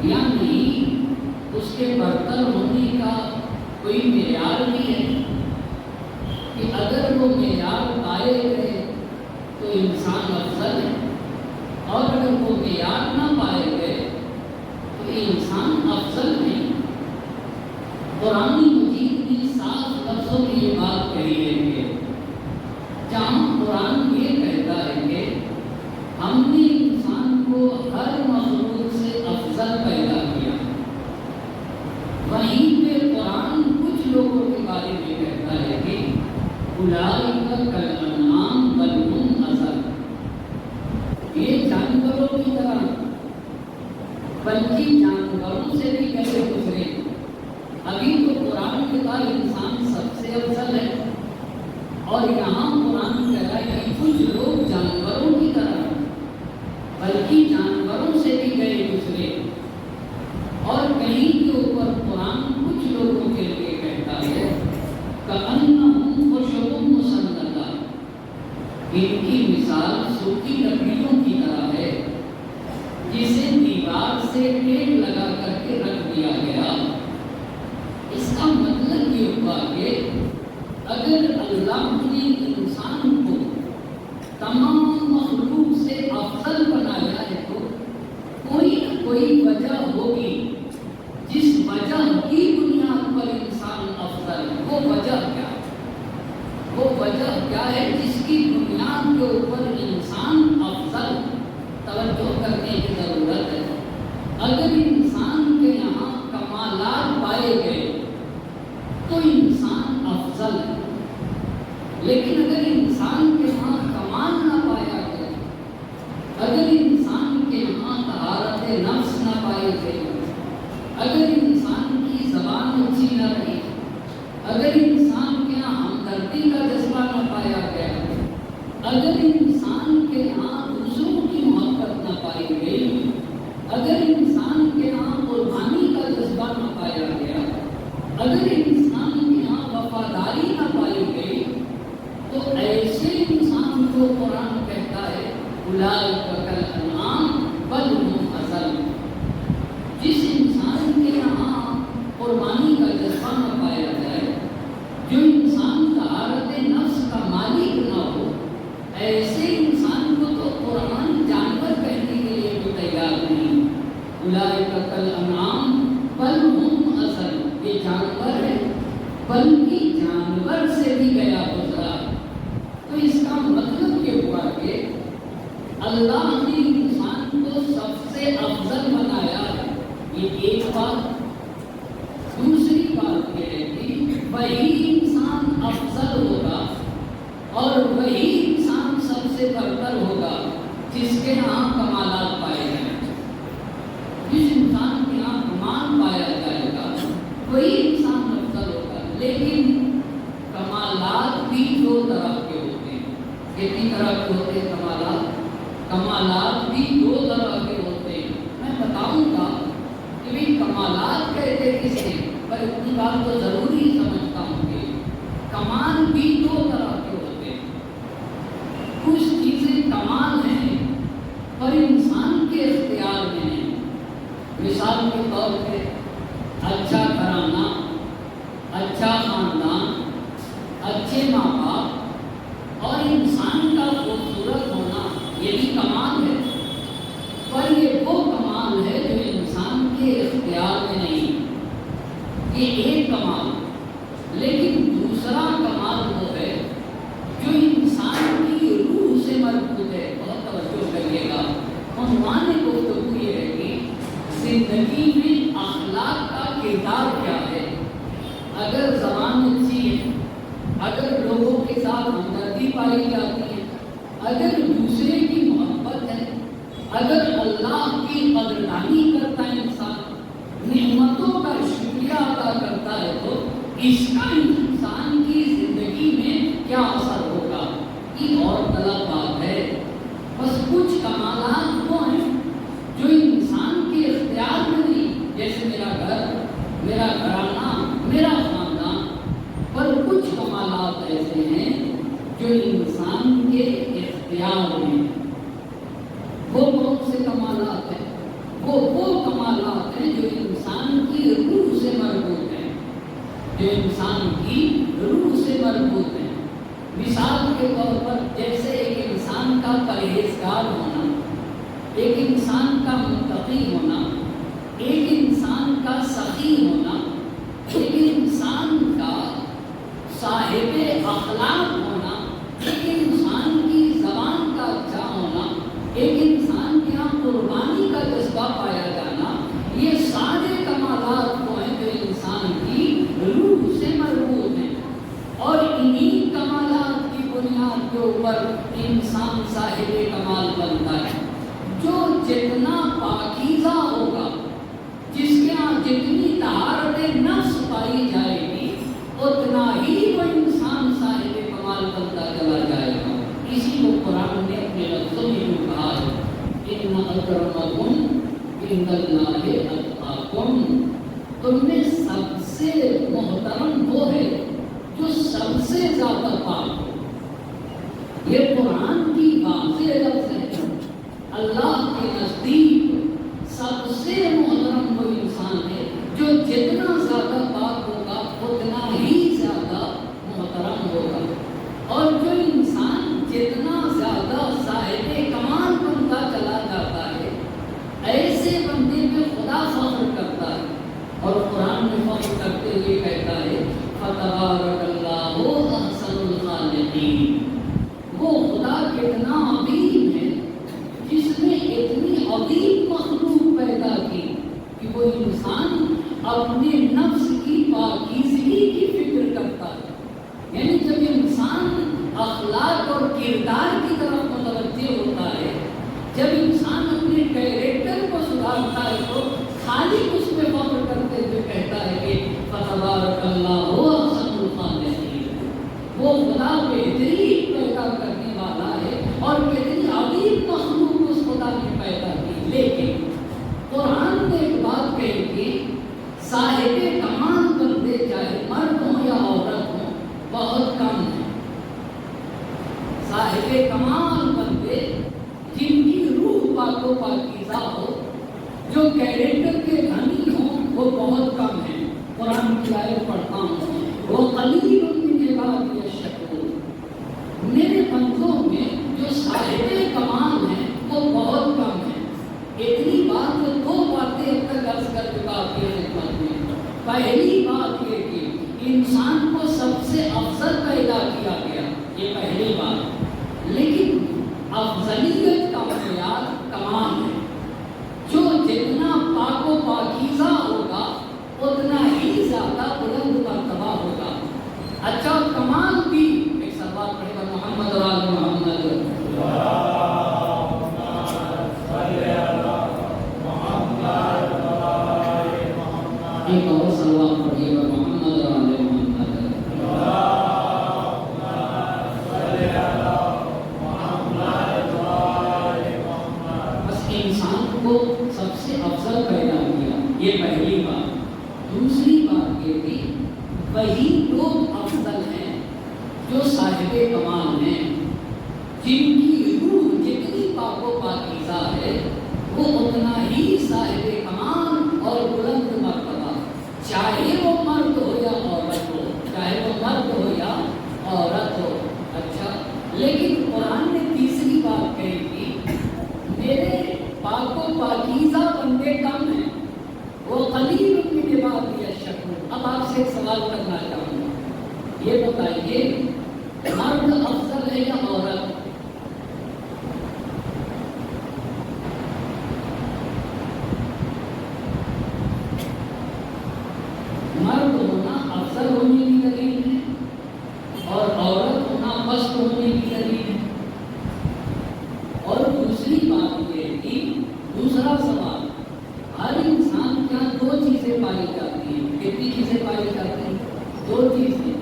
یا نہیں، اس کے برتر ہونے کا کوئی معیار بھی ہے کہ اگر وہ معیار پائے گئے تو انسان افضل ہے، اور اگر وہ معیار نہ پائے گئے تو انسان افضل نہیں۔ قرآن مجید نے صاف لفظوں میں یہ بات کہی ہے کہ جہاں قرآن یہ کہتا ہے کہ ہم نے انسان کو ہر مخلوق سے افضل پیدا کیا، وہیں پہ قرآن کچھ لوگوں کے بارے میں کہتا ہے کہ اولئک کالانعام بل ہم اضل، یہ جانوروں کی طرح بلکہ جانوروں سے بھی کیسے گزرے۔ ابھی تو قرآن کے بعد انسان سب سے افضل ہے، اور یہاں قرآن کہتا ہے کہ کچھ لوگ جانوروں کی طرح بلکہ جانوروں سے بھی گئے گزرے، اور کہیں کے اوپر قرآن کچھ لوگوں کے لیے کہتا ہے کأنہم خشب مسندہ، ان کی مثال سوکھی لکڑیوں کی طرح ہے جسے دیوار سے ٹیپ لگا کر کے رکھ دیا گیا۔ اس کا مطلب یہ ہوا کہ اگر اللہ نے انسان کو تمام مخلوق سے افضل بنایا ہے تو کوئی نہ کوئی وجہ ہوگی جس وجہ کی بنیاد پر انسان افضل ہے۔ وہ وجہ کیا ہے؟ وہ وجہ کیا ہے جس کی بنیاد کے اوپر انسان افضل؟ توجہ کرنے کی ضرورت ہے۔ اگر انسان کے یہاں کمالات پائے گئے تو انسان افضل ہے، لیکن اگر انسان کے یہاں کمال نہ پایا گیا، اگر انسان کے یہاں طہارت نفس نہ پائی گئی، اگر انسان کی زبان اچھی نہ رہی، اگر انسان کے یہاں ہمدردی کا جذبہ نہ پایا گیا، اگر انسان کے یہاں دوسروں کی محبت نہ پائی گئی، اگر انسان کے یہاں قربانی کا جذبہ نہ پایا گیا، اگر انسان کے یہاں وفاداری نہ پائی گئی، تو ایسے انسان کو قرآن کہتا ہے اولئک کالانعام بل ہم اضل۔ جس انسان کے یہاں قربانی کا جذبہ نہ پایا جائے، جو انسان طہارت نفس کا مالک نہ ہو، ایسے انسان کو تو قرآن جانور کہنے کے لیے بھی تیار نہیں۔ اولئک کالانعام بل ہم اضل، یہ جانور ہے بلکہ جانور سے بھی گیا گزرا۔ تو اس کا مطلب یہ ہوا کہ اللہ نے انسان کو سب سے افضل بنایا ہے، یہ ایک بات۔ دوسری بات یہ ہے کہ وہی انسان افضل ہوگا اور وہی انسان سب سے برتر ہوگا جس کے یہاں کمالات پائے جائیں۔ جس انسان کے یہاں کمال پایا جائے گا وہی انسان افضل ہوگا، لیکن کمالات بھی دو طرح کے ہوتے ہیں۔ کتنی طرح کے ہوتے ہیں کمالات؟ کمالات بھی دو طرح کے ہوتے ہیں۔ میں بتاؤں گا کہ بھی کمالات کہتے کسے، پر اتنی بات تو ضروری سمجھتا ہوں کہ کمال بھی دو طرح کے ہوتے ہیں۔ کچھ چیزیں کمال ہیں پر انسان کے اختیار میں ہیں۔ مثال کے طور پہ اچھا گھرانہ، اچھا خاندان، اچھے ماں باپ اور انسان کا خوبصورت ہونا، یہ بھی کمال ہے، پر یہ وہ کمال ہے جو انسان کے اختیار میں نہیں۔ یہ ایک کمال، لیکن دوسرا کمال وہ ہے جو انسان کی روح سے مربوط ہے۔ بہت توجہ کریے گا، عنوان گفتگو یہ ہے کہ زندگی میں اخلاق کا کردار کیا ہے۔ اگر زبان اچھی ہے، اگر لوگوں کے ساتھ ہمدردی پائی جاتی ہے، اگر دوسرے کی محبت ہے، اگر اللہ کی قدردانی کرتا ہے انسان، نعمتوں کا شکریہ ادا کرتا ہے، تو اس کا انسان کی زندگی میں کیا اثر ہوگا، یہ اور طلب بات ہے۔ بس کچھ کمالات وہ ہیں جو انسان کے اختیار میں نہیں، جیسے میرا گھر، میرا گھرانہ، میرا خاندان، پر کچھ کمالات ایسے ہیں جو انسان کے اختیار میں۔ وہ کون سے کمالات ہیں؟ وہ کمالات ہیں جو انسان کی روح سے مربوط ہیں، جو انسان کی روح سے مربوط ہیں۔ مثال کے طور پر جیسے ایک انسان کا پرہیزگار ہونا، ایک انسان کا متقی ہونا، ایک انسان کا سخی ہونا، ایک انسان کا صاحب اخلاق ہونا، ایک انسان کی زبان کا اچھا ہونا، ایک انسان کے یہاں قربانی کا جذبہ پایا جانا، یہ سارے کمالات وہ ہیں جو انسان کی روح سے مربوط ہیں، اور انہی کمالات کی بنیاد کے اوپر انسان صاحب کمال بنتا ہے۔ جو جتنا پاکیزہ ہوگا، جس کے یہاں جتنی طہارت نفس پائی جائے گی، اتنا ہی وہ انسان صاحب کمال بنتا چلا جائے گا۔ اسی کو قرآن نے اپنے لفظوں میں جو کہا ہے، ان اکرمکم عند اللہ اتقاکم، تم میں سب سے محترم وہ ہے جو سب سے زیادہ پاک ہو۔ یہ قرآن کی واضح لفظ ہے۔ اللہ کے نزدیک سب سے محترم وہ انسان ہے جو جتنا زیادہ پاک ہوگا اتنا ہی زیادہ محترم ہوگا، اور جو انسان جتنا زیادہ صاحب کمال بنتا چلا جاتا ہے، ایسے بندے میں خدا فخر کرتا ہے، اور قرآن میں فخر کرتے ہوئے کہتا ہے فتبارک اللہ احسن الخالقین۔ وہ خدا کتنا عظیم ہے جس نے اتنی عظیم مخلوق پیدا کی کہ وہ انسان اپنے نفس کی پاکیزگی کی فکر کرتا ہے۔ یعنی جب انسان اخلاق اور کردار کی طرف متوجہ ہوتا ہے، جب انسان اپنے کیریکٹر کو سدھارتا ہے، تو خالق اس میں فخر کرتے ہوئے کہتا ہے کہ فتبارک اللہ احسن الخالقین۔ وہ خدا بہترین پیدا کرنے والا ہے، اور کتنی عظیم مخلوق اس خدا نے پیدا کی۔ لیکن قرآن نے ایک بات کہی کہ صاحب کمال بندے چاہے مرد ہوں یا عورت ہوں بہت کم ہیں۔ صاحب کمال بندے جن کی روح پاک و پاکیزہ ہو، جو کیریکٹر کے دھنی ہوں، وہ بہت کم ہیں۔ قرآن کی آیت پڑھتا ہوں، وہ قلیل من عبادی الشکور، میرے بندوں میں جو صاحب کمال ہیں وہ بہت کم ہیں۔ اتنی بات تو دو باتیں اب تک عرض کر چکا آپ کی خدمت میں۔ پہلی بات یہ کہ انسان کو سب سے افضل پیدا کیا گیا، یہ پہلی بات، لیکن افضلیت کا معیار کمال ہے۔ جو جتنا پاک و پاکیزہ ہوگا اتنا ہی زیادہ بلند مرتبہ ہوگا۔ اچھا، کمال بھی ایک سوال پڑھے گا محمد اور آل محمد۔ ایک اور سوال پڑھیے گا محمد اور آل محمد۔ بس انسان کو سب سے افضل پیدا کیا، یہ پہلی بات۔ دوسری بات یہ کہ وہی لوگ افضل ہیں جو صاحب کمال ہیں، جن کی روح جتنی پاک و پاکیزہ ہے وہ اتنا ہی صاحب کمال اور بلند مرتبہ، چاہے وہ مرد ہو یا عورت ہو، چاہے وہ مرد ہو یا عورت ہو۔ اچھا، لیکن قرآن نے تیسری بات کہی کہ میرے پاک و پاکیزہ بندے کم ہیں، وہ قلیل من عبادی الشکور۔ اب آپ سے ایک سوال کرنا چاہوں گا، یہ بتائیے مرد افضل ہے یا عورت؟ مرد ہونا افضل ہونے کی دلیل ہے اور عورت ہونا پست ہونے کی دلیل ہے۔ اور دوسری بات یہ کہ دوسرا سوال، ہر انسان کیا دو چیزیں پائی جاتی ہیں؟ کتنی چیزیں پائی جاتی ہیں؟ دو چیزیں،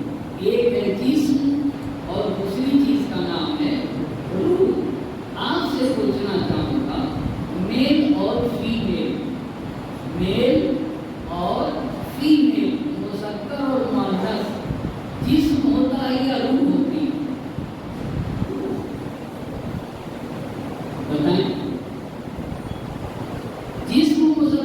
ایک ہے جسم اور دوسری چیز کا نام ہے روح۔ آپ سے پوچھنا چاہوں گا، میل اور فیمیل، میل اور فیمیل، مذکر اور مؤنث، جسم ہوتا ہے یا روح ہوتی ہے؟ بتائیں، جسم مذکر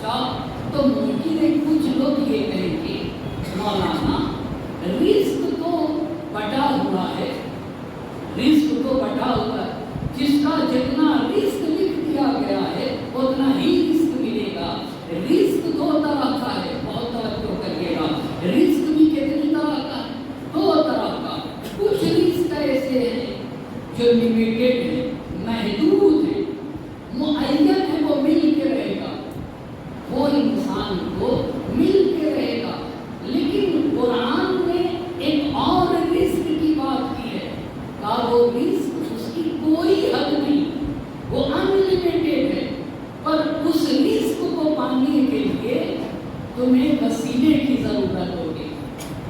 اچھا تو ممکن ہے کچھ لوگ یہ کہیں گے مولانا رزق تو بٹا ہوا ہے، رزق تو بٹا ہوا ہے، جس کا جتنا رزق لکھ دیا گیا ہے اتنا ہی رزق ملے گا۔ رزق دو طرح کا ہے، بہت توجہ کریے گا، رزق بھی کتنی طرح کا ہے؟ دو طرح کا۔ کچھ رزق ایسے ہیں جو لمیٹڈ ہے، محدود ہے، معین ہے، وہ مل کے رہے گا، وہ انسان کو مل کے رہے گا۔ لیکن قرآن نے ایک اور رزق کی بات کی ہے، کہا وہ رزق اس کی کوئی حد نہیں، وہ انلمیٹڈ ہے، پر اس رزق کو پانے کے لیے تمہیں وسیلے کی ضرورت ہوگی۔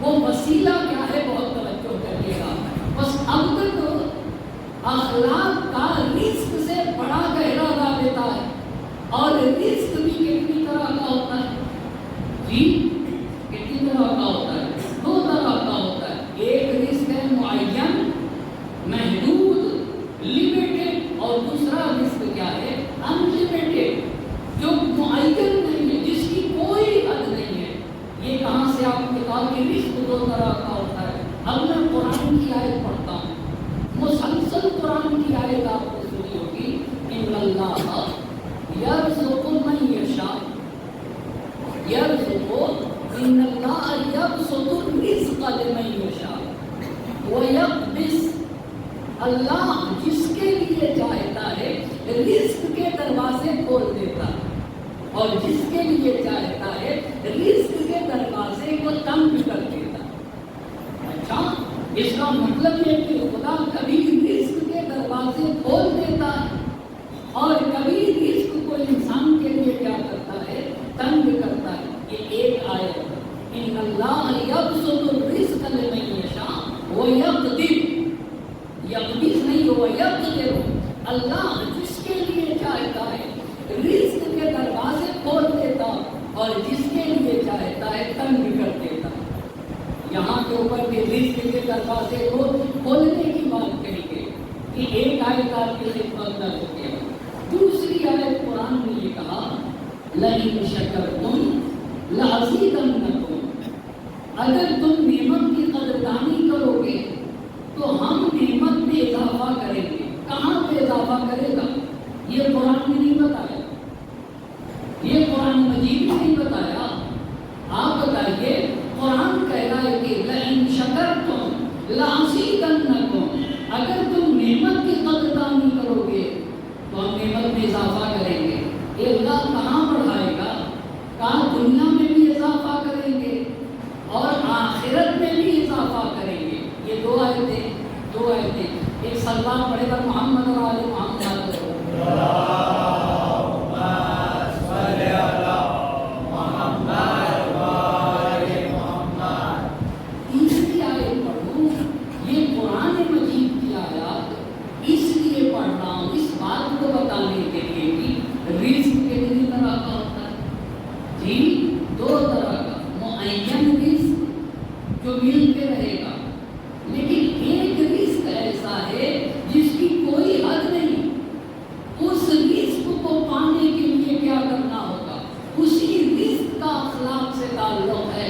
وہ وسیلہ کیا ہے؟ بہت توجہ کریے گا۔ بس اب تک اخلاق کا رزق سے بڑا گہرا رابطہ ہے، اور رزق بھی کتنی طرح کا ہوتا ہے؟ جی کتنی طرح کا ہوتا ہے؟ دو طرح کا ہوتا ہے۔ ایک رزق ہے معین، محدود، لمیٹڈ، اور دوسرا رزق کیا ہے؟ انلمیٹڈ، جو معین نہیں ہے، جس کی کوئی حد نہیں ہے۔ یہ کہاں سے آپ نے کہا کہ رزق دو طرح کا ہوتا ہے؟ اب میں قرآن کی آیت پڑھتا ہوں، مسلسل قرآن کی آیت آپ کو سنی ہوگی، ان اللہ یرزق من یشاء، یرزق، ان اللہ یبسط الرزق لمن یشاء ویقبض، اللہ جس کے لیے چاہتا ہے رزق کے دروازے کھول دیتا ہے، اور جس کے لیے چاہتا ہے رزق کے دروازے کو تنگ کر دیتا ہے۔ اچھا، اس کا مطلب یہ کہ خدا کبھی رزق کے دروازے کھول دیتا ہے اور کبھی رزق کو انسان کے لیے کیا کرتا ہے؟ تنگ کرتا ہے۔ یہ ایک آیت ہے، ان اللہ یبسط الرزق لمن یشاء ویقدر، یقدر نہیں ہوا یقدر، اللہ جس کے لیے چاہتا ہے رزق کے دروازے کھول دیتا اور جس کے لیے چاہتا ہے تنگ کر دیتا۔ یہاں کے اوپر بھی رزق کے دروازے کو کھولنے کی بات کہی گئی کہ ایک آیت آپ کی خدمت میں ہوتی ہے۔ دوسری آیت قرآن نے یہ کہا لئن شکرتم لأزیدنکم، اگر تم نعمت کی قدردانی کرو گے تو ہم نعمت میں اضافہ کریں گے۔ کہاں پہ اضافہ کرے گا؟ یہ قرآن نے نہیں بتایا، یہ قرآن مجید نے نہیں بتایا۔ آپ بتائیے، قرآن کہہ رہا ہے کہ لئن شکرتم لأزیدنکم، اگر تم نعمت کی قدردانی کرو گے تو ہم نعمت میں اضافہ کریں گے۔ یہ اللہ کہاں بڑھائے گا؟ کہاں دنیا میں بھی اضافہ کریں گے اور آخرت میں بھی اضافہ کریں گے۔ یہ دو آیتیں ایک سلمان پڑھے گا محمد اور آل محمد۔ تیسری آیت پڑھوں، یہ قرآن مجید کی آیات اس لیے پڑھ رہا ہوں، اس بات کو بتانے کے لیے کہ رزق کتنی طرح کا ہوتا ہے؟ جی دو طرح کا، معین رزق جو مل کے رہے گا، لیکن ایک رزق ایسا ہے جس کی کوئی حد نہیں۔ اس رزق کو پانے کے لیے کیا کرنا ہوگا؟ اسی رزق کا اخلاق سے تعلق ہے،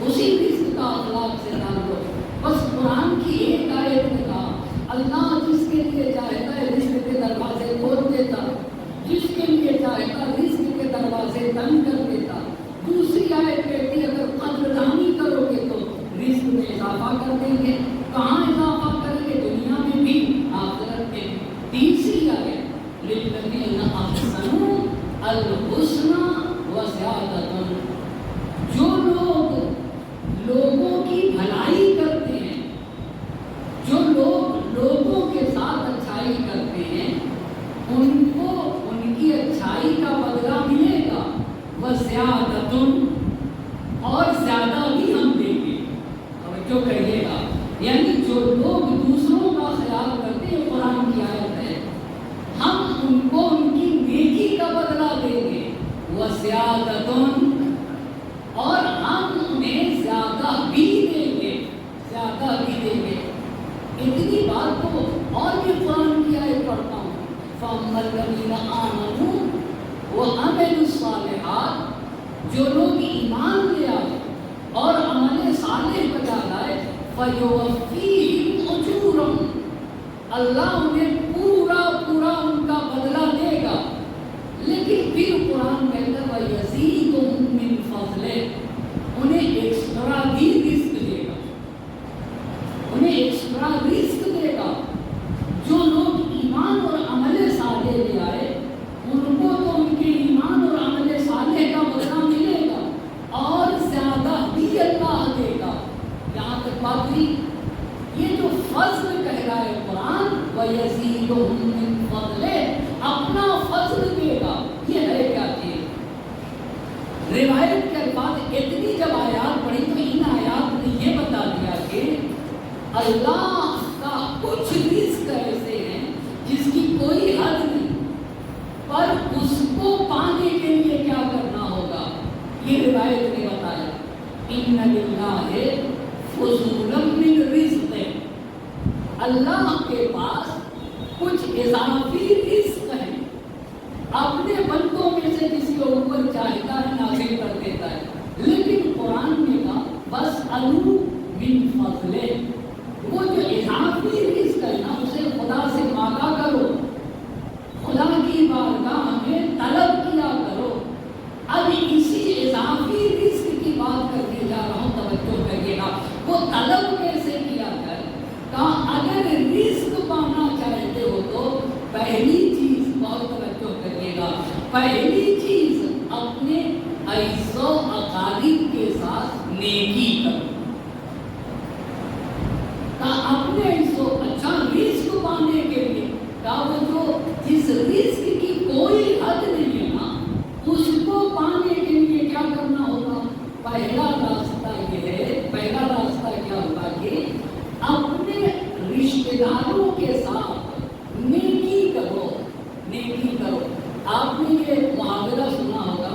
اسی رزق کا اخلاق سے تعلق۔ بس قرآن کی ایک آیت نے کہا اللہ جس کے لیے چاہتا ہے رزق کے دروازے کھول دیتا، جس کے لیے چاہتا رزق کے دروازے تنگ کر دیتا۔ دوسری آیت کہتی ہے اگر قدردانی کرو گے تو رزق میں اضافہ کر دیں گے۔ کہاں اضافہ کریں گے؟ دنیا میں بھی، آخرت میں بھی۔ تیسری آیت للذین احسنوا الحسنی وزیادۃ، جو لوگ لوگوں کی بھلائی کرتے ہیں، جو لوگ لوگوں کے ساتھ اچھائی کرتے ہیں، ان کو ان کی اچھائی کا بدلہ ملے گا، وزیادۃ، اور زیادہ بھی ہم دیں گے۔ توجہ کریے گا، یعنی جو لوگ دوسروں کا خیال کرتے ہیں، قرآن کی آیت ہے، ہم ان کو ان کی نیکی کا بدلہ دیں گے، وزیادۃ، اور ہم انہیں زیادہ بھی دیں گے، زیادہ بھی دیں گے۔ اتنی بات کو اور بھی قرآن کی آیت پڑھتا ہوں، فَأَمَّا الَّذِينَ آمَنُوا وَعَمِلُوا الصَّالِحَاتِ جو لوگ ایمان لے آئے اور عمل صالح بجا لائے فَيُوَفِّيهِمْ أُجُورَهُمْ، اللہ انہیں پورا پورا ان کا بدلہ دے گا. لیکن پھر قرآن کہتا ہے وَيَزِيدُهُم مِّن فَضْلِهِ، انہیں ایکسٹرا بھی رزق دے گا، انہیں ایکسٹرا رزق دے گا. جو لوگ ایمان اور عمل صالح لے آئے ان کو تو ان کے ایمان اور عمل صالح کا بدلہ ملے گا اور زیادہ بھی اللہ دے گا. یہاں تک بات ہوئی. یہ جو فضل کہہ رہا ہے قرآن وَيَزِيدُهُم مِّن فَضْلِهِ، اپنا فضل دے گا. یہ ہے کیا چیز؟ روایت کے الفاظ اتنی جب آیات پڑھی تو ان آیات نے یہ بتا دیا کہ اللہ کا کچھ رزق ایسے ہیں جس کی کوئی حد نہیں، پر اس کو پانے کے لیے کیا کرنا ہوگا یہ روایت نے بتایا. ان للہ فضولا من رزق، اللہ کے پاس کچھ اضافی رزق ہے، اپنے بندوں میں سے کسی کے اوپر چاہتا ہے نازل کر دیتا ہے. لیکن قرآن نے کہا بس الو من فضلہ، وہ جو اضافی رزق ہے نا اسے خدا سے مانگا کرو، خدا کی بارگاہ میں طلب کیا کرو. اب اسی اضافی رزق کی بات کرنے جا رہا ہوں، توجہ کریے گا. وہ طلب کیسے کیا جائے؟ کہا اگر رزق پانا چاہتے ہو تو پہلی چیز، بہت توجہ کریے گا، پہلی چیز اپنے عیش و اقارب کے ساتھ نیکی کرو. اپنے اچھا رزق پانے کے لیے وہ جو جس رزق کی کوئی حد نہیں ہے نا اس کو پانے کے لیے کیا کرنا ہوگا؟ پہلا راستہ یہ ہے، پہلا راستہ کیا ہوگا کہ اپنے رشتے داروں کے ساتھ نیکی کرو، نیکی کرو. آپ نے یہ محاورہ سنا ہوگا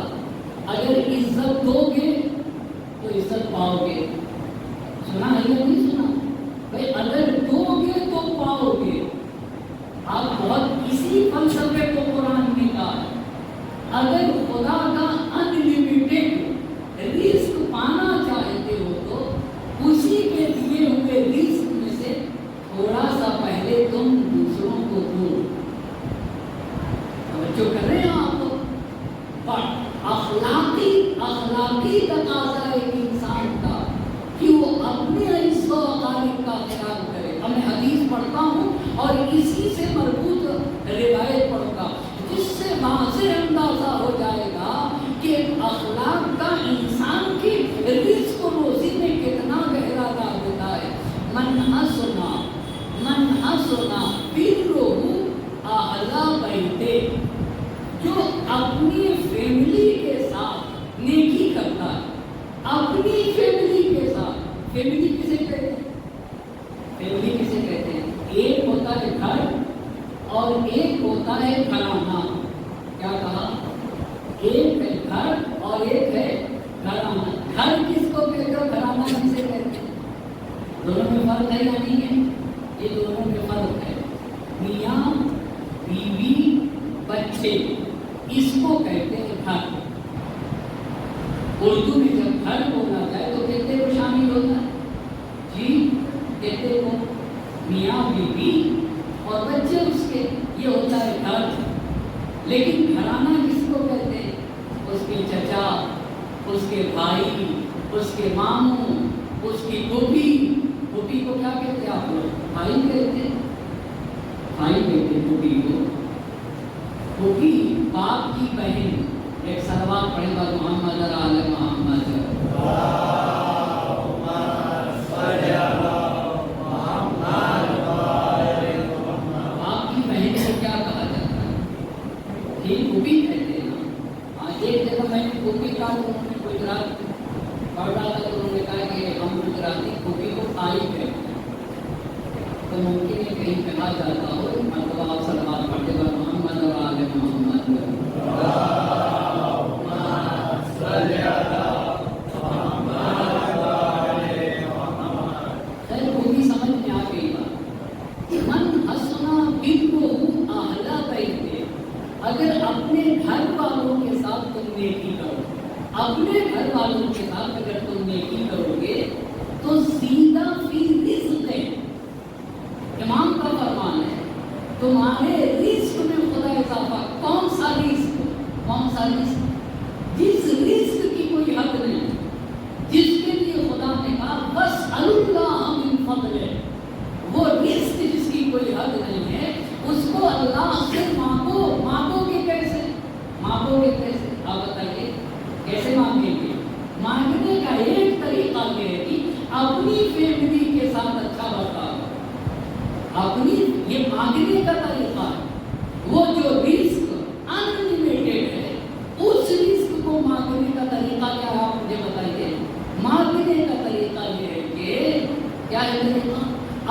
اگر عزت دو گے تو عزت پاؤ گے. سنا ہے یا نہیں سنا؟ بھائی اگر دو گے تو پاؤ گے. آپ بہت اسی فلسفے کو قرآن نے کہا ہے. اگر خدا کا انلمیٹڈ رزق پانا چاہتے ہو تو اسی کے دیے ہوئے رزق میں سے تھوڑا سا پہلے تم دوسروں کو دو. جو کر رہے ہیں آپ کو اخلاقی تقاضا ہے انسان کا کہ وہ اپنے عیش و اقارب کا خیال کرے. اب میں حدیث پڑھتا ہوں اور اسی سے مربوط روایت پڑھوں گا جس سے واضح اندازہ ہو جائے گا کہ اخلاق کا انسان کی رزق و روزی میں کتنا گہرا راز ہوتا ہے. من حسنا برہ اہل بیتہ، جو اپنی فیملی کے ساتھ نیکی کرتا ہے، اپنی فیملی کے ساتھ. فیملی کسے کہتے ہیں؟ فیملی کسے کہتے ہیں؟ ایک ہوتا ہے گھر اور ایک ہوتا ہے گھرانہ. کیا کہا؟ ایک ہے گھر اور ایک ہے گھرانہ. گھر کس کو کہتے ہو؟ گھرانہ کسے کہتے ہیں؟ دونوں میں فرق ہے یا نہیں ہے؟ یہ دونوں میں فرق ہے. میاں بیوی بچے اس کو کہتے ہیں گھر. اردو میں جب گھر بولا جائے تو کہتے کو شامل ہوتا ہے جی، کہتے کو میاں بیوی اور بچے اس کے، یہ ہوتا ہے گھر. لیکن گھرانہ کس کو کہتے ہیں؟ اس کے چچا، اس کے بھائی، اس کے ماموں، اس کی پھوپھی. پھوپھی کو کیا کہتے ہیں آپ لوگ؟ بھائی کہتے ہیں، بھائی کہتے ہیں پھوپھی کو. پھوپھی باپ کی بہن. ایک سلوات پڑھے گا محمد آل محمد. باپ کی بہن کو کیا کہا جاتا ہے؟ یہ پھوپھی کہتے ہیں. ایک جگہ میں نے پھوپھی کہا تو انہوں نے گجرات پڑھ رہا تھا تو انہوں نے کہا کہ ہم گجراتی پھوپھی کو آئی کہتے ہیں. تو ممکن ہے کہیں کہا جاتا ہو مطلب آپ سلوات پڑھے گا محمد اور آل محمد. اگر اپنے گھر والوں کے ساتھ تم نیکی کرو، اپنے گھر والوں کے ساتھ اگر تم نیکی کرو گے تو سیدھا فی رزق ہے، امام کا فرمان ہے، تمہارے رزق میں خدا اضافہ۔ کون سا رزق؟ کون سا رزق؟ جس رزق کی کوئی حد نہیں، جس کے لیے خدا نے کہا بس اللہ من فضلہ، وہ رزق جس کی کوئی حد نہیں ہے، اس کو اللہ سے مانگو۔ مانگو گے کیسے؟ مانگو گے کیسے؟ آپ بتائیے کیسے مانگیں گے؟ مانگنے کا ایک طریقہ یہ ہے کہ اپنی فیملی کے ساتھ اچھا برتاؤ، اپنی یہ مانگنے کا طریقہ ہے۔ وہ جو رزق انلمیٹڈ ہے، اس رزق کو مانگنے کا طریقہ کیا ہے؟ آپ مجھے بتائیے۔ مانگنے کا طریقہ یہ ہے کہ کیا ہے طریقہ؟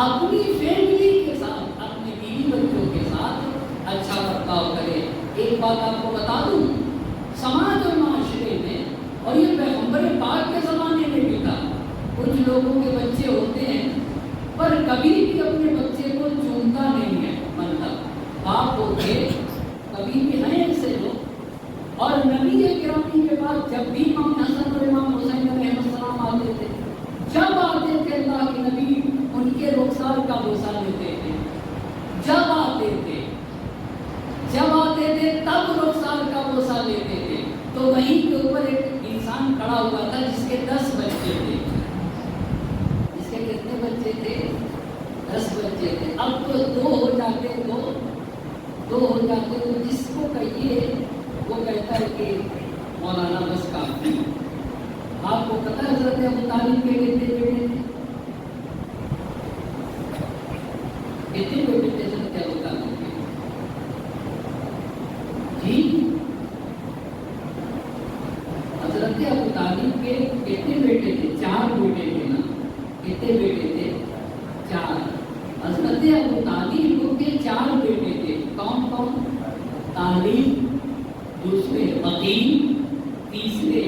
اپنی فیملی کے ساتھ، اپنے بیوی بچوں کے ساتھ اچھا برتاؤ کرے۔ ایک بات آپ کو بتا دوں، سماج اور معاشرے میں، اور یہ پیغمبر پاک کے زمانے میں بھی تھا، کچھ لوگوں کے بچے ہوتے ہیں پر کبھی بھی اپنے بچے کو چومتا نہیں ہے، مطلب باپ ہوتے کبھی بھی ہیں ایسے لوگ۔ اور نبی اکرام کے پاس جب بھی امام حسن اور امام حسین علیہ السلام آتے تھے، جب آتے تھے اللہ کے نبی ان کے رخسار کا بوسہ لیتے تھے، جب آتے تھے تب رخسار کا بوسہ لیتے تھے۔ تو وہیں کے اوپر ایک انسان کھڑا ہوا تھا جس کے 10 بچے تھے، جس کے کتنے بچے تھے؟ 10 بچے تھے۔ اب تو 2 ہو جاتے تو جس کو کہیے وہ کہتا ہے کہ مولانا بس کافی۔ آپ کو پتہ ہے حضرت ابو طالب کے کتنے بیٹے تھے؟ کتنے بیٹے تھے حضرت ابو طالب کے؟ جی، حضرت ابو طالب کے کتنے بیٹے تھے؟ 4 بیٹے تھے نا؟ کتنے بیٹے تھے؟ 4۔ حضرت ابو طالب کے 4 بیٹے تھے۔ کون کون؟ طالب، دوسرے عقیل، تیسرے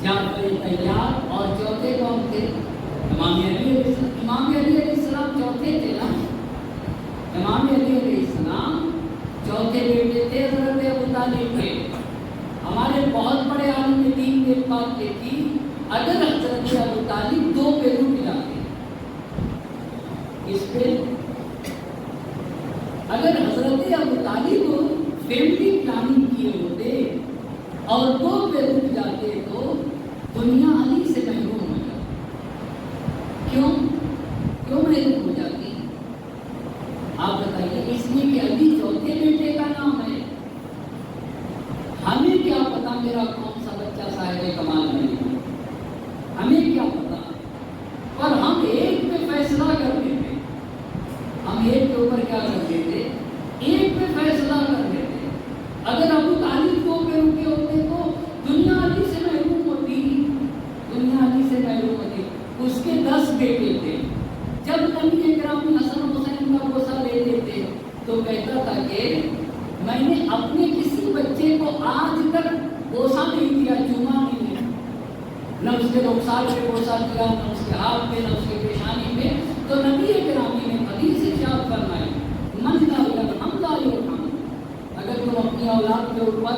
جعفر طیار، اور چوتھے کون تھے؟ امام علی علیہ السلام۔ امام علی علیہ السلام چوتھے تھے نا؟ امام علی علیہ السلام چوتھے بیٹے تھے حضرت ابو طالب کے۔ ہمارے بہت بڑے عالم دین نے بات لکھی، اگر حضرت ابو طالب 2 پہ رک جاتے، اس پہ اگر حضرت ابو طالب فیملی پلاننگ کیے ہوتے اور 2 پہ رک جاتے تو دنیا علی سے محروم ہو جاتی۔ کیوں محروم ہو جاتی؟ آپ بتائیے۔ اس لیے کہ علی چوتھے بیٹے کا نام ہے۔ ہمیں کیا پتا میرا کون سا بچہ صاحب کمال نہیں، ہمیں کیا پتا، پر ہم ایک پہ فیصلہ کرتے تھے، ہم ایک کے اوپر کیا کرتے تھے؟ ایک پہ فیصلہ کرتے تھے۔ اگر ابو طالب 2 پہ رکے ہوتے تو دنیا علی سے محروم ہوتی، دنیا علی سے محروم ہوتی۔ اس کے 10 بیٹے تھے۔ جب نبی اکرام حسن حسین کا بوسہ لیتے تھے تو کہتا تھا کہ میں نے اپنے کسی بچے کو آج تک بوسہ نہیں دیا، چوما نہیں دیا، نہ اس کے رخسار پہ بوسہ دیا، نہ اس کے ہاتھ پہ، نہ اس کے پیشانی پہ۔ تو نبی اکرامی نے حدیث ارشاد فرمائی، من لا یرحم لا یرحم۔ اگر تم اپنی اولاد کے اوپر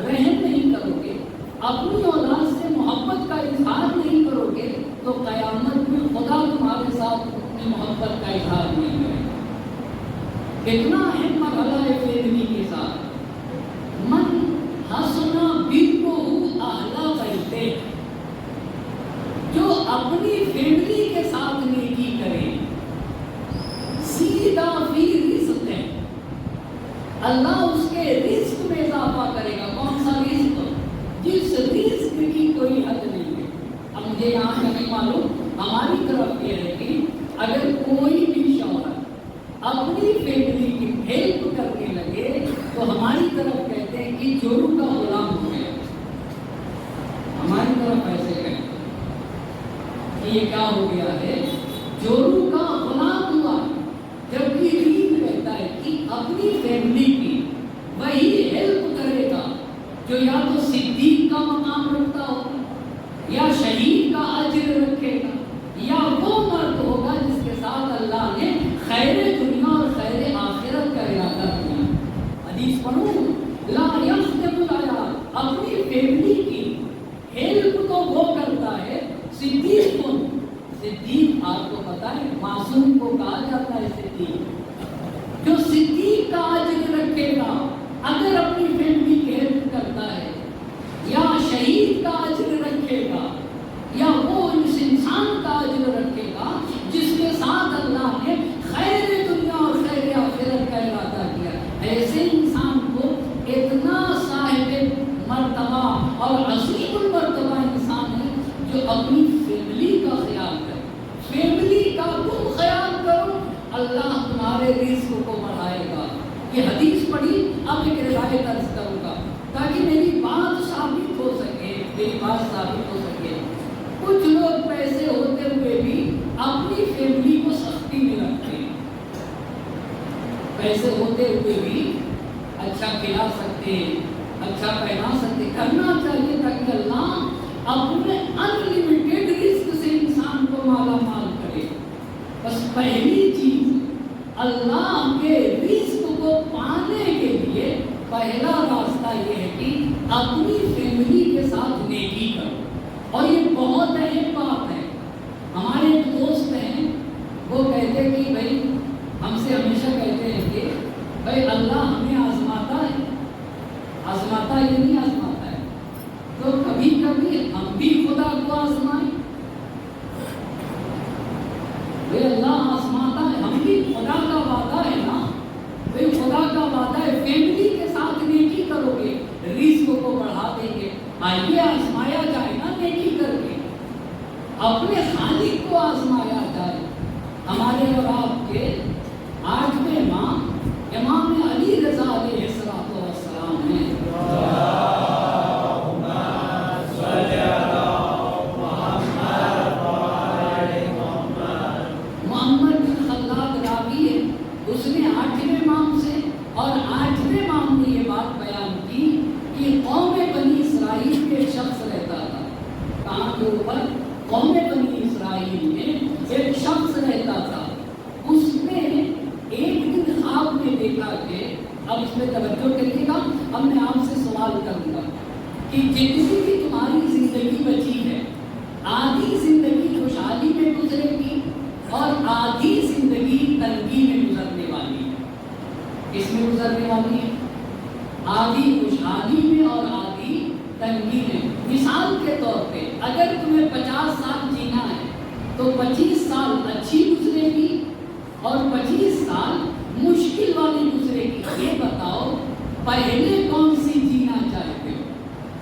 رحم نہیں کرو گے، اپنی اولاد سے محبت کا اظہار نہیں کرو گے، تو قیامت میں خدا تمہارے ساتھ اپنی محبت کا اظہار نہیں کرے گا۔ کتنا اہم مرحلہ ہے فیملی کے ساتھ۔ من حسنا برہ اہل بیتہ، جو اپنی فیملی کے ساتھ نیکی کرے، سیدھا فی رزق ہے، اللہ اس کے رزق میں اضافہ کرے گا۔ کون سا رزق؟ جس رزق کی کوئی حد نہیں ہے۔ اب مجھے یہاں سے نہیں معلوم، ہماری طرف یہ ہے کہ اگر کوئی بھی شوہر اپنی فیملی کی ہیلپ کرنے لگے تو ہماری طرف کہتے ہیں کہ چورو کا غلام ہو گیا، ہماری طرف ایسے کہتے ہیں کہ یہ کیا ہو گیا ہے؟ چورو کا غلام ہوا۔ جبکہ دین کہتا ہے کہ اپنی فیملی کی وہی ہیلپ کرے گا جو یا تو صدیق کا مقام رکھتا ہوگا، یا شہید کا اجر رکھے گا، یا وہ مرد ہوگا جس کے ساتھ اللہ نے خیر دنیا اور خیر آخرت کا ارادہ کیا۔ حدیث پڑھو، لا یخدم العیال، اپنی فیملی کی ایسے انسان کو اتنا صاحب مرتبہ اور عظیم المرتبہ انسان ہے جو اپنی فیملی کا خیال کرے. فیملی کا تم خیال کرو، اللہ تمہارے رزق کو بڑھائے گا. یہ حدیث پڑھی، اب ایک روایت عرض کروں گا تاکہ میری بات ثابت ہو سکے، میری بات ثابت ہو سکے. کچھ لوگ پیسے ہوتے ہوئے بھی اپنی فیملی کو سختی میں رکھتے ہیں. پیسے ہوتے ہوئے بھی اچھا کھلا سکتے، اچھا پہنا سکتے. کرنا چاہیے تاکہ اللہ اپنے انلمیٹڈ رزق سے انسان کو مالا مال کرے. بس پہلی چیز اللہ کے رزق کو پانے کے لیے پہلا راستہ یہ ہے کہ اپنی فیملی کے ساتھ نیکی کرو. اور یہ بہت اہم بات ہے. ہمارے ایک دوست ہیں، وہ کہتے کہ بھائی ہم سے ہمیشہ کہتے ہیں کہ بھائی اللہ ہمیں آزماتا ہے. آزماتا یہ نہیں آزماتا ہے تو کبھی کبھی ہم بھی خدا کو آزمائیں. بھائی اللہ آزماتا ہے، ہم بھی خدا کا وعدہ ہے نا. بھائی خدا کا وعدہ ہے فیملی کے ساتھ نیکی کرو گے رزق کو بڑھا دیں گے. آئیے آزمایا جائے نا نیکی کر کے، اپنے خالق کو آزمایا جائے. ہمارے اور آپ کے 8ویں امام امام علی رضا علیہ السلام ہیں. محمد بن خلاد راوی ہے، اس نے 8ویں امام سے اور 8ویں امام نے یہ بات بیان کی کہ قوم بنی اسرائیل کے ایک شخص رہتا تھا. کہاں کے اوپر؟ قوم بنی اسرائیل میں ایک شخص رہتا تھا. اس نے ایک دن خواب میں دیکھا کہ، اب اس میں توجہ کریے گا، اب میں آپ سے سوال کروں گا کہ جتنی بھی تمہاری زندگی بچی ہے، آدھی زندگی خوشحالی میں گزرے گی اور آدھی زندگی تنگی میں گزرنے والی ہے. کس میں گزرنے والی ہے؟ آدھی خوشحالی میں اور آدھی تنگی میں. مثال کے طور پہ اگر تمہیں 50 سال جینا ہے تو 25 سال اچھی گزرے گی اور 25 سال مشکل والی گزرے گی. یہ بتاؤ پہلے کون سی جینا چاہتے ہو؟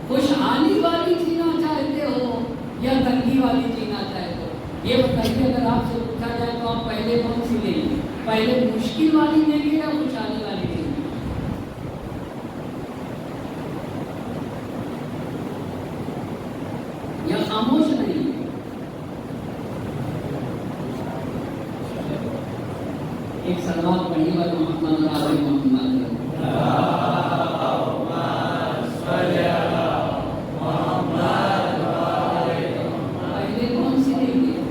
خوشحالی والی جینا چاہتے ہو یا تنگی والی جینا چاہتے ہو؟ یہ بتائیے. اگر آپ سے پوچھا جائے تو آپ پہلے کون سی لیں گے؟ پہلے مشکل والی لیں گے یا خوشحالی والی لیں گے؟ یا خاموش نہیں؟ ایک سلوات پڑھیے گا محمد علی محمد. پہلے کون سی لیں گے؟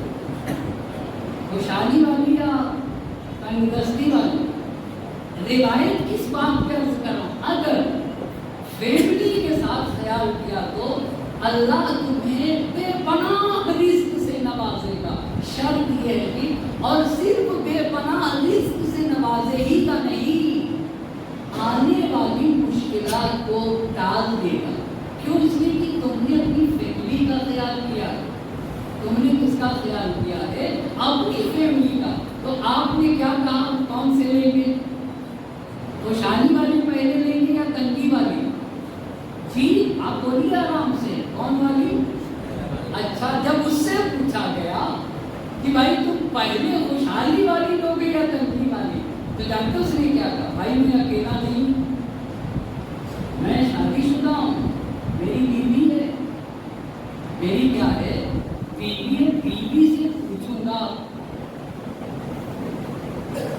خوشحالی والی یا تنگدستی والی؟ روایت کس بات پہ عرض کروں؟ اگر فیملی کے ساتھ خیال کیا تو اللہ تمہیں بے پناہ رزق سے نوازے گا. شرط یہ ہے کہ اور صرف بے پناہ رزق سے نوازے ہی کا نہیں، آنے والی مشکلات کو ٹال دے گا. کیوں؟ اس لیے کہ تم نے اپنی فیملی کا خیال کیا. تم نے کس کا خیال کیا ہے؟ اپنی فیملی کا. تو آپ نے کیا کہا؟ کون سے لیں گے؟ خوشحالی والی پہلے لیں گے یا تنگی والی؟ جی آپ بولیے آرام سے، کون والی؟ اچھا، جب اس سے پوچھا گیا کہ بھائی تم پہلے خوشحالی والی لوگے یا تنگی والی، تو جانتے اس نے کیا کہا؟ بھائی میں اکیلا نہیں، میں شادی شدہ ہوں، میری بیوی ہے. میری کیا ہے؟ بیوی ہے. بیوی سے پوچھوں گا،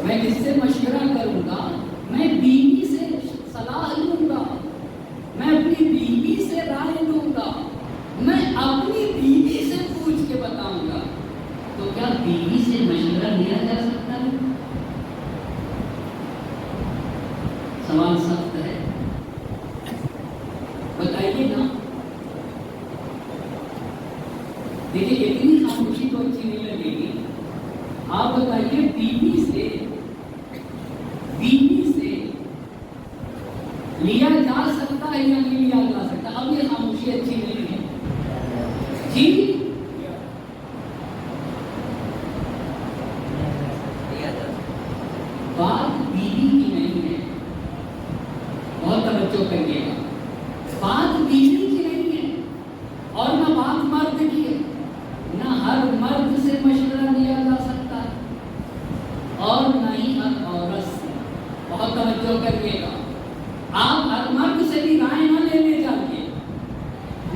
میں کس سے مشورہ کروں گا؟ میں بیوی سے صلاح لوں گا، میں اپنی بیوی سے رائے لوں گا، میں اپنی بیوی سے پوچھ کے بتاؤں گا. تو کیا بیوی سے مشورہ لیا جا سکتا ہے؟ سوال سخت ہے، بتائیے نا. دیکھیے اتنی خاموشی تو اچھی نہیں لگے گی. آپ بتائیے بیوی سے لیا جا سکتا ہے یا نہیں لیا جا سکتا؟ اب یہ خاموشی اچھی نہیں ہے. جی بات بیوی کی نہیں ہے، بہت توجہ کریے گا. بات بیوی کی نہیں ہے اور نہ بات مرد کی ہے. نہ ہر مرد سے مشورہ لیا جا سکتا ہے اور نہ ہی ہر عورت سے. بہت توجہ کریے گا. آپ ہر مرد سے بھی رائے نہ لینے جائیے.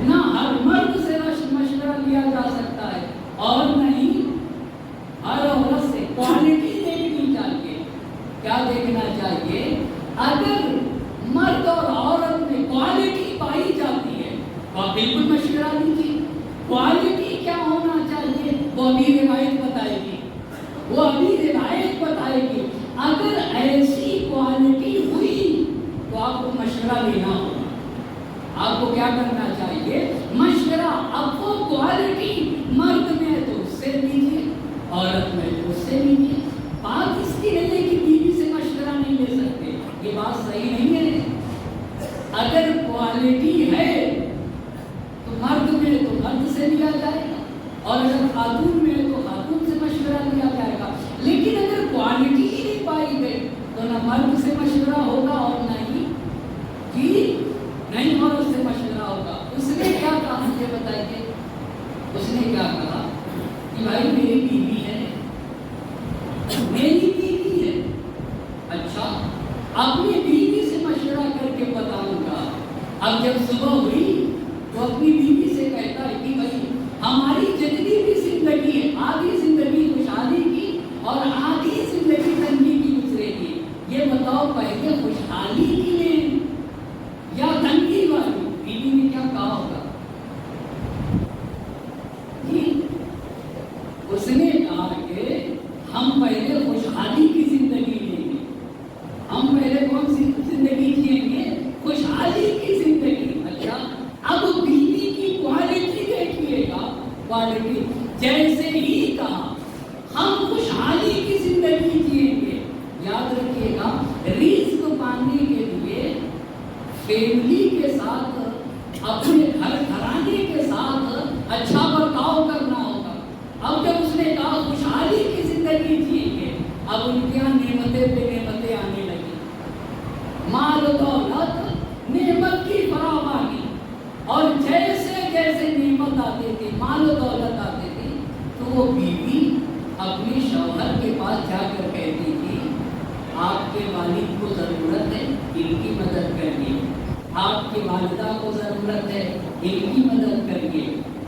نہ ہر مرد سے مشورہ لیا جا سکتا ہے اور نہ ہی ہر عورت سے. کوالٹی دیکھنی چاہیے. کیا دیکھنا چاہیے؟ اگر مرد اور عورت میں کوالٹی پائی جاتی ہے تو آپ بالکل مشورہ دیجیے. کوالٹی کیا ہونا چاہیے وہ ابھی روایت بتائے گی. وہ ابھی روایت بتائے گی. اگر ایسی کوالٹی ہوئی تو آپ کو مشورہ لینا ہوگا. آپ کو کیا کرنا چاہیے؟ مشورہ. اب وہ کوالٹی مرد میں ہے تو اس سے لیجیے, عورت میں تو اس سے لیجیے. بات اس کی نہیں ہے کہ بیوی سے مشورہ نہیں لے سکتے. یہ بات صحیح نہیں ہے. اگر کوالٹی ہے تو مرد میں تو مرد سے لیا جائے گا اور اگر خاتون میں تو خاتون سے مشورہ لیا جائے گا. لیکن اگر کوالٹی ہی نہیں پائی گئی تو نہ مرد سے مشورہ ہوگا اور نہ ہی نہیں عورت سے مشورہ ہوگا. اس نے کیا کہا مجھے بتائیے؟ اس نے کیا کہا کہ بھائی میری بیوی ہے, میری بیوی ہے. اچھا, اپنی بیوی سے مشورہ کر کے بتاؤں گا. اب جب صبح ہوئی تو اپنی بیوی سے کہتا ہے کہ بھائی ہماری جتنی بھی زندگی ہے, آدھی زندگی خوشحالی کی اور آدھی زندگی تنگی کی گزرے گی. یہ بتاؤ پہلے خوشحالی کی لیں یا تنگی والی؟ بیوی نے کیا کہا ہوگا؟ اس نے کہا کہ ہم پہلے خوشحالی کی زندگی لیں گے. ہم پہلے کون سی زندگی جئیں گے؟ خوشحالی کی زندگی. اچھا, اب بیوی کی کوالٹی دیکھیے گا. کوالٹی جیسے ہی کہا ہم خوشحالی کی زندگی جئیں گے, یاد رکھیے گا رزق پانے کے لیے فیملی کے ساتھ, اپنے گھر گھرانے کے ساتھ اچھا برتاؤ کرنا ہوگا. اب جب اس نے کہا خوشحالی کی زندگی جئیں گے, اب ان کے یہاں نعمتیں پہ نعمتیں آنے لگی. مال و دولت, نعمت کی فراوانی, اور جیسے جیسے نعمت آتے تھے, مال و دولت آتے تھے, تو وہ بیوی اپنے شوہر کے پاس جا کر کہتی تھی آپ کے والد کو ضرورت ہے, ان کی مدد کریے. آپ کی والدہ کو ضرورت ہے, ان کی مدد کریے.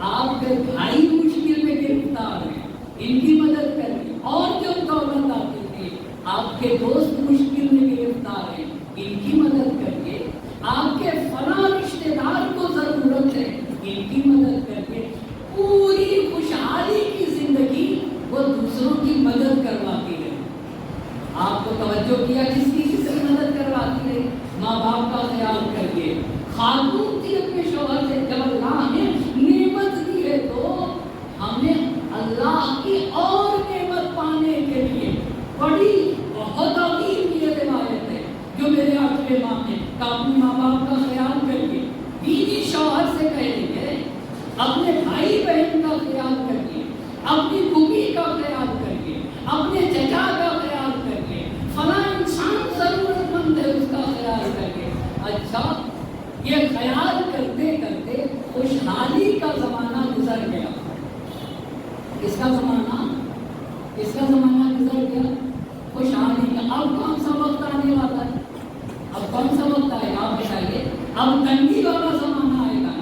آپ کے بھائی مشکل میں گرفتار ہیں, ان کی مدد کریے. اور جب دولت آتی تھی, آپ کے دوست مشکل میں گرفتار ہیں, ان کی مدد کریے. آپ کے فلاں رشتے دار کو ضرورت ہے, ان کی مدد کریے. پوری خوشحالی کی زندگی وہ دوسروں کی مدد کرواتی ہے. آپ کو توجہ کیا کس کی مدد کرواتی ہے؟ ماں باپ کا خیال کریے. خاتون تھی اپنے شوہر سے, جب اللہ نے نعمت دی ہے تو ہمیں اللہ کی اور نعمت پانے کے لیے بڑی بہت عظیم یہ روایت ہے جو میرے آخر ماں نے اپنے ماں باپ کا خیال کریے. بیوی شوہر سے کہہ گے اپنے بھائی بہن کا خیال کریے, اپنی پھوپھی کا خیال کریے, اپنے چچا کا خیال کریے, فلاں انسان ضرورت مند ہے اس کا خیال کریے. اچھا, یہ خیال کرتے کرتے خوشحالی کا زمانہ گزر گیا. کس کا زمانہ گزر گیا؟ خوشحالی کا. اب کون سا وقت آنے والا ہے؟ اب کون سا وقت آئے گا آپ بتائیے؟ اب تنگی والا زمانہ آئے گا.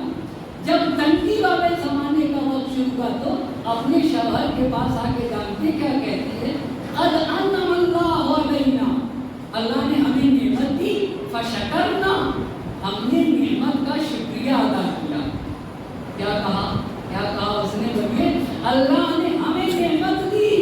جب تنگی والے زمانے کا وقت شروع ہوا تو اپنے شوہر کے پاس آ کے جانتے کیا کہتی ہے؟ قد انعم اللہ علینا, اللہ نے ہمیں نعمت دی, فشکرنا, ہم نے نعمت کا شکریہ ادا کیا. کیا کہا اس نے؟ بولیے, اللہ نے ہمیں نعمت دی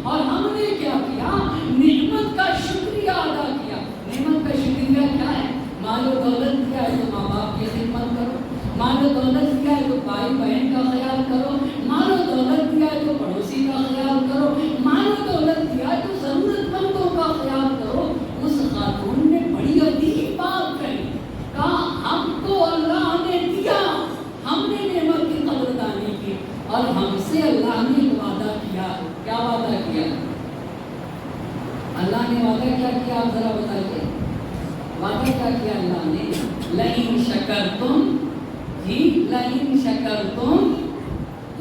اور ہم نے کیا کیا؟ نعمت کا شکریہ ادا کیا. نعمت کا شکریہ کیا ہے؟ مال و دولت دیا ہے تو ماں باپ کی خدمت کرو, مال و دولت دیا ہے تو بھائی بہن کا خیال کرو, مال و دولت دیا ہے تو پڑوسی کا خیال کرو, مال و دولت دیا ہے تو ضرورت مندوں کا خیال کرو. اس خاتون نے بڑی عظیم بات کہی, کہا ہم کو اللہ نے دیا, ہم نے نعمت کی قدردانی کی, اور ہم سے اللہ نے وعدہ کیا. کیا وعدہ کیا اللہ نے؟ وعدہ کیا کیا آپ ذرا بتائیے. وعدہ کیا کیا اللہ نے؟ لئن شکرتم، جی لئن شکرتم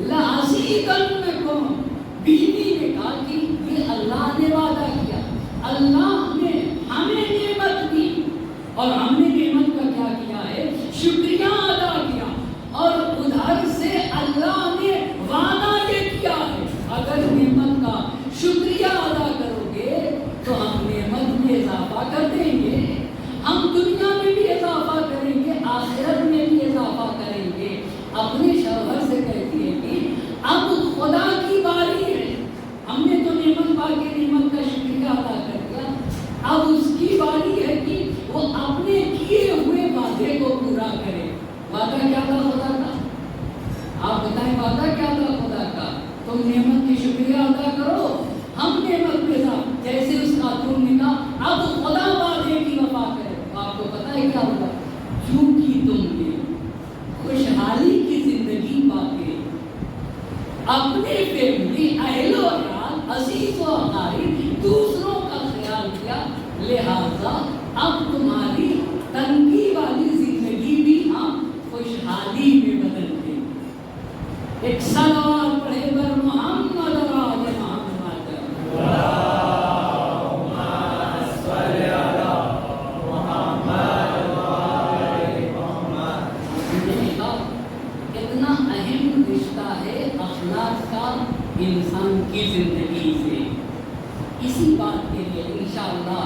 لأزیدنکم. بیوی نے کہا کہ یہ اللہ نے وعدہ کیا، اللہ نے ہمیں نعمت دی اور ہم نے نعمت کا کیا کیا ہے؟ شکریہ ادا کیا. اور ادھر سے اللہ نے وعدہ یہ کیا ہے اگر نعمت کا شکریہ ادا کرو گے تو ہم نعمت میں اضافہ کر دیں گے، ہم دنیا میں بھی اضافہ کریں گے، آخرت میں بھی اضافہ کریں گے. اپنے شوہر سے کہتی ہے کہ اب خدا کی باری ہے، ہم نے تو نعمت پا کے نعمت کا شکریہ ادا کر دیا، اب اس کی باری ہے کہ وہ اپنے کیے ہوئے وعدے کو پورا کرے. وعدہ کیا تھا خدا کا؟ آپ بتائیں وعدہ کیا تھا خدا کا؟ تم نعمت کی شکریہ ادا کرو، ہم نعمت کے ساتھ. جیسے اس خاتون نے کہا اب خدا وعدے کی وفا کرے. آپ کو پتہ ہے کیا ہوگا؟ چونکہ تم نے خوشحالی کی زندگی پا کے اپنے فیملی اہل و عیال عزیز و اقارب دوسروں کا خیال کیا، لہذا اب تمہاری تنگی والی زندگی بھی ہم خوشحالی میں بدل دیں. ایک صلوات پڑھے بر محمد و آل محمد. اللہم صل علی محمد و آل محمد. اتنا اہم رشتہ ہے اخلاق کا انسان کی زندگی سے. اسی بات کے لیے انشاءاللہ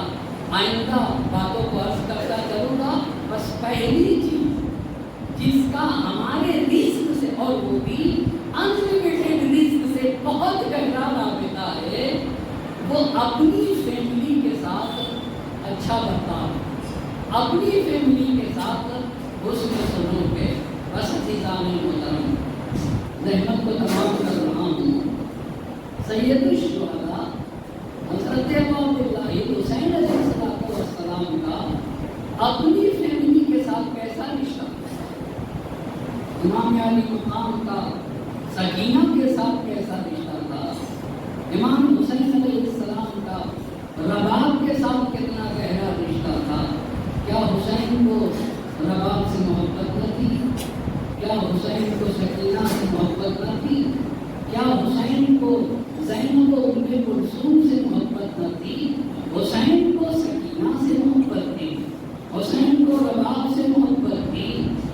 آئندہ باتوں کو عرض کرتا چلوں گا. بس پہلی چیز جس کا ہمارے رزق سے اور وہ بھی انلمیٹڈ رزق سے بہت گہرا رابطہ ہے، وہ اپنی فیملی کے ساتھ اچھا برتاؤ، اپنی فیملی کے ساتھ حسن سلوک ہے. بس عزیزان محترم، رحمت کو تمام کر رہا ہوں. سید الشہداء حضرت ابو عبداللہ حسین علیہ السلام کا اپنی فیملی کے ساتھ کیسا رشتہ؟ امام علی مقام کا سکینہ کے ساتھ کیسا رشتہ تھا؟ امام حسین علیہ السلام کا رباب کے ساتھ کتنا گہرا رشتہ تھا؟ کیا حسین کو رباب سے محبت نہ تھی؟ کیا حسین کو سکینہ سے محبت نہ تھی؟ کیا حسین کو زینب و ام کلثوم سے محبت نہ تھی؟ حسین کو سکینہ سے محبت تھی، حسین کو رباب سے محبت تھی،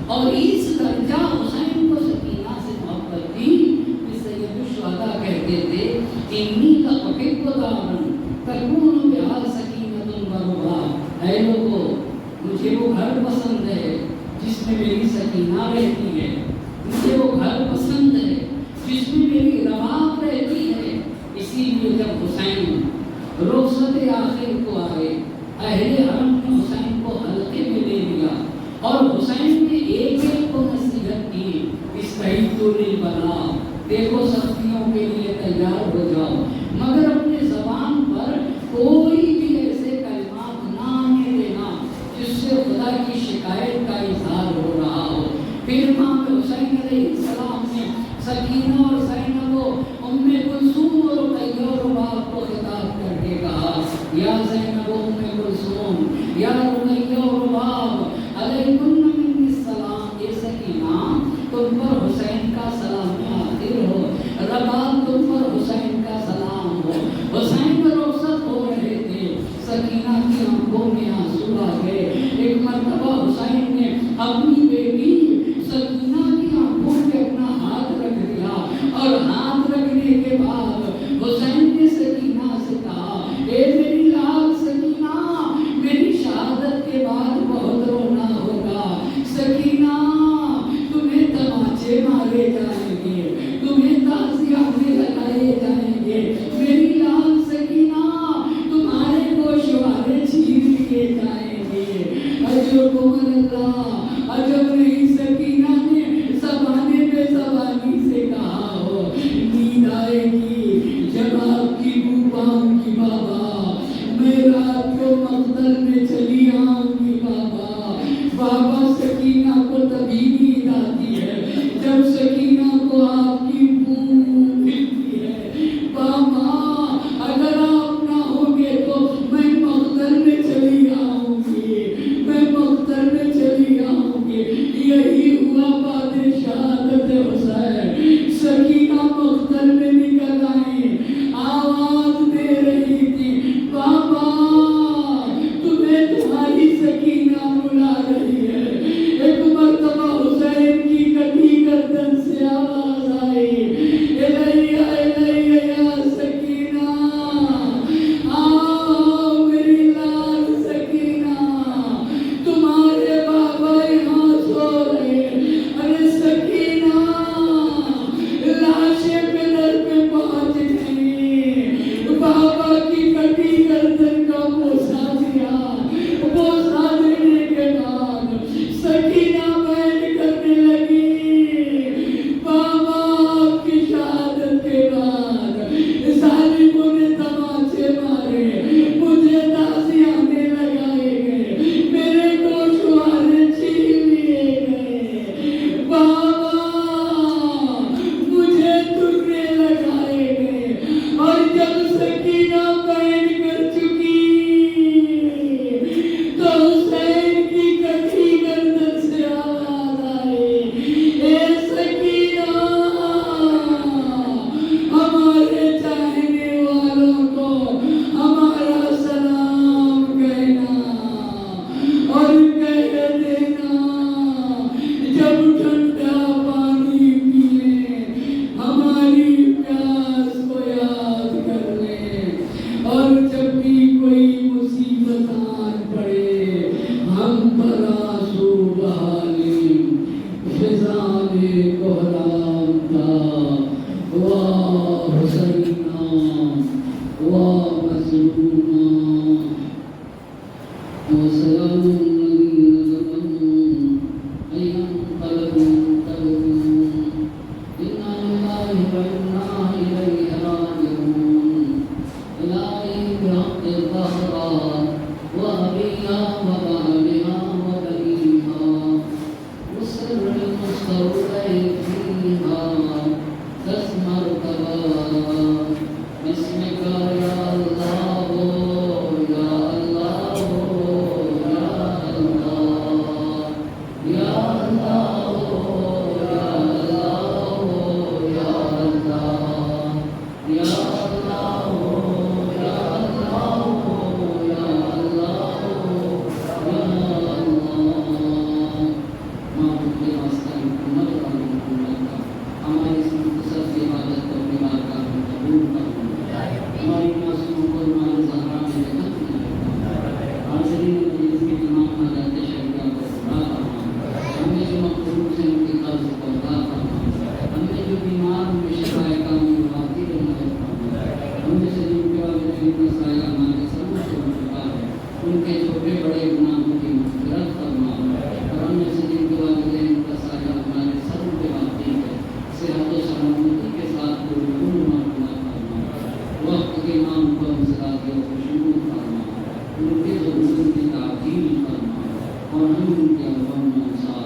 اور اس درجہ حسین کو سکینہ سے محبت تھی کہ سید الشہداء کہتے تھے انی لأحب دارا تکون بہا سکینۃ و رباب. اے لوگو، مجھے وہ گھر پسند ہے جس میں میری سکینہ رہتی ہے، مجھے وہ گھر پسند ہے جس میں میری رباب رہتی ہے. اسی لیے جب حسین رخصت آخر کو آئے، اہل حرم نے حسین کو حلقے میں لے لیا اور حسین نے ایک ایک کو نصیحت کی، استعدوا للبلاء، دیکھو سختیوں کے لیے تیار ہو جاؤ، مگر اپنے زبان پر کوئی بھی ایسے کلمات نہ آنے دینا جس سے خدا کی شکایت کا اظہار ہو رہا ہو. پھر امام حسین علیہ السلام نے سکینہ اور زینب و ام کلثوم اور رقیہ اور رباب کو خطاب کر کے کہا یا زینب و ام کلثوم، یا رقیہ اور رباب، علیکم منی السلام. یہ سکینہ تم پر حسین کا سلام حاضر ہو، رباب تم پر حسین کا سلام ہو. حسین پر رخصت ہو رہے تھے، سکینہ کی آنکھوں میں آنسو آ گئے. ایک مرتبہ حسین نے اپنی بیٹی سکینہ کی آنکھوں پہ اپنا ہاتھ رکھ دیا اور ہاتھ رکھنے کے بعد حسین نے سکینہ سے کہا اے میری لال سکینہ، میری شہادت کے بعد بہت رونا ہوگا. سکینہ، تمہیں تماچے مارے جائیں گے، تمہیں تعزیہ میں لگائے جائیں گے. میری لال سکینہ، تمہارے گوشوارے چھین لیے جائیں گے. عجب اللہ، عجب نہیں سکینہ نے زبانے پہ زبانی سے کہا ہو نیند آئے گی جب آپ کی بو پاؤں گی بابا، میں رات کو مقتل میں چلی آؤں گی بابا. بابا سکینہ کو تبھی نیند آتی ہے جب سکینہ کو آپ کی بو ملتی ہے. بابا اگر آپ نہ ہوگے تو میں مقتل میں چلی آؤں گی. وأنت خير الرازقين